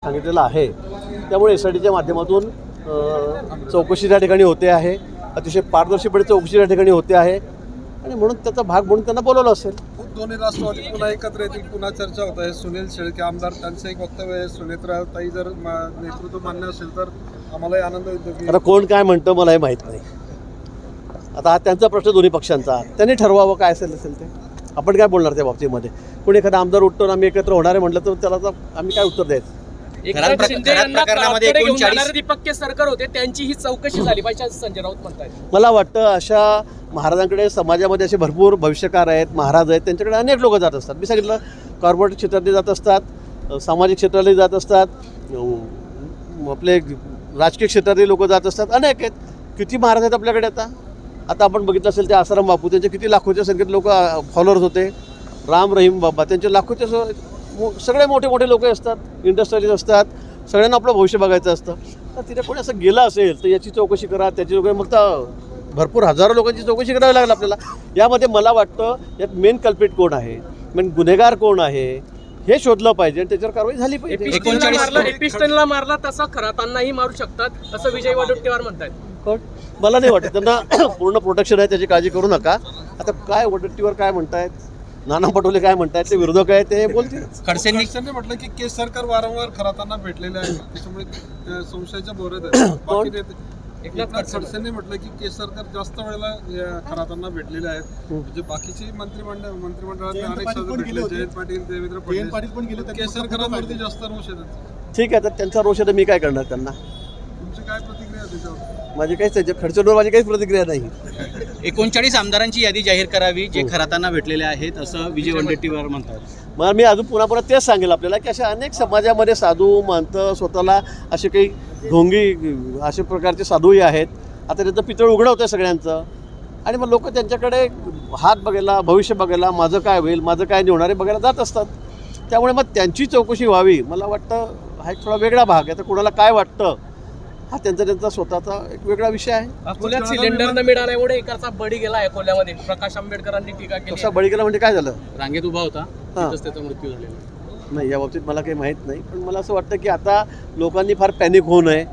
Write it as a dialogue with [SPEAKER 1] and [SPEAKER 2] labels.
[SPEAKER 1] सांगितलेलं आहे. त्यामुळे SITच्या माध्यमातून चौकशी त्या ठिकाणी होते आहे. अतिशय पारदर्शीपणे चौकशी त्या ठिकाणी होते आहे आणि म्हणून त्याचा भाग म्हणून त्यांना बोलवलं असेल.
[SPEAKER 2] दोन्ही राष्ट्रवादी पुन्हा एकत्र येतील, पुन्हा चर्चा होत आहे. सुनील शेळके आमदार त्यांचं एक वक्तव्य आहे, सुनेत्राताई जर नेतृत्व मान्य असेल तर आम्हालाही आनंद होतो की
[SPEAKER 1] आता कोण काय म्हणतं मला हे माहीत नाही. आता हा त्यांचा प्रश्न दोन्ही पक्षांचा, त्यांनी ठरवावं काय असेल ते. आपण काय बोलणार त्या बाबतीमध्ये. कोणी एखादा आमदार उठतो आणि आम्ही एकत्र होणारे म्हटलं तर त्याला तर आम्ही काय उत्तर द्यायचं.
[SPEAKER 3] एकनाथ शिंदे यांना कापकडे घेऊन जाणारे दीपक केसरकर होते, त्यांची ही चौकशी झाली पाहिजे असं संजय राऊत म्हणतात.
[SPEAKER 1] मला वाटतं अशा महाराजांकडे समाजामध्ये असे भरपूर भविष्यकार आहेत, महाराज आहेत, त्यांच्याकडे अनेक लोक जात असतात. मी सांगितलं कॉर्पोरेट क्षेत्रातले जात असतात, सामाजिक क्षेत्रातले जात असतात, आपले राजकीय क्षेत्रातले लोक जात असतात, अनेक आहेत. किती महाराज आहेत आपल्याकडे आता आपण बघितलं असेल ते आसाराम बापू, त्यांचे किती लाखोच्या संख्येत लोक फॉलोअर्स होते. राम रहीम बाबा, त्यांचे लाखोचे सगळे मोठे मोठे लोक असतात, इंडस्ट्रियलिस्ट असतात, सगळ्यांना आपलं भविष्य बघायचं असतं. तर तिथे कोणी असं गेलं असेल तर याची चौकशी करा, त्याची चौकशी, मग तर भरपूर हजारो लोकांची चौकशी करावी लागेल आपल्याला. यामध्ये मला वाटतं यात मेन कल्प्रिट कोण आहे, मेन गुन्हेगार कोण आहे हे शोधलं पाहिजे आणि त्याच्यावर कारवाई झाली पाहिजे.
[SPEAKER 3] एपिस्टनला मारला तसा खरातांनाही मारू शकतात असं विजय वडेट्टीवार म्हणतात.
[SPEAKER 1] कोण? मला नाही वाटत, त्यांना पूर्ण प्रोटेक्शन आहे, त्याची काळजी करू नका. आता काय वडेट्टीवार काय म्हणतायत, नाना पटोले काय म्हणतायत, ते विरोधक आहे ते बोलतील.
[SPEAKER 2] खडसेंनी म्हटलं की केस सरकार वारंवार खरातांना भेटलेले आहे, त्याच्यामुळे संशयाच्या भोवऱ्यात आहे. एकनाथ खडसेंनी म्हटलं की केस सरकार जास्त वेळेला खरातांना भेटलेले आहेत. म्हणजे बाकीचे मंत्रिमंडळात अनेक सदस्य भेटले, जयंत पाटील, देवेंद्र पाटील पण गेले. केस सरकारांवरती जास्त रोष येतात.
[SPEAKER 1] ठीक आहे, तर त्यांचा रोष आहे तर मी काय करणार त्यांना.
[SPEAKER 2] तुमची काय प्रतिक्रिया त्याच्यावर?
[SPEAKER 1] माझी काहीच खर्चवर माझी काहीच प्रतिक्रिया नाही.
[SPEAKER 4] 39 आमदारांची यादी जाहीर करावी जे खरातांना भेटलेले आहेत असं विजय वडेट्टीवार म्हणतात.
[SPEAKER 1] मग मी अजून पुन्हा तेच सांगेल आपल्याला की अशा अनेक समाजामध्ये साधू महंत स्वतःला असे काही ढोंगी अशा प्रकारचे साधूही आहेत. आता त्यांचं पितळ उघडं होतं सगळ्यांचं आणि मग लोक त्यांच्याकडे हात बघायला, भविष्य बघायला, माझं काय होईल, माझं काय नाही होणार हे बघायला जात असतात. त्यामुळे मग त्यांची चौकशी व्हावी. मला वाटतं हा एक थोडा वेगळा भाग आहे. तर कोणाला काय वाटतं हा त्यांचा स्वतःचा एक वेगळा विषय आहे.
[SPEAKER 3] अकोल्यात सिलेंडर न मिळाल्यामुळे एकाचा बळी गेला अकोल्यामध्ये. प्रकाश आंबेडकरांनी टीका केली.
[SPEAKER 1] कसा बळी गेला म्हणजे काय झालं?
[SPEAKER 4] रांगेत उभा होता,
[SPEAKER 1] हां,
[SPEAKER 4] त्याचा मृत्यू झालेला
[SPEAKER 1] नाही. या बाबतीत मला काही माहीत नाही, पण मला असं वाटतं की आता लोकांनी फार पॅनिक होऊ नये.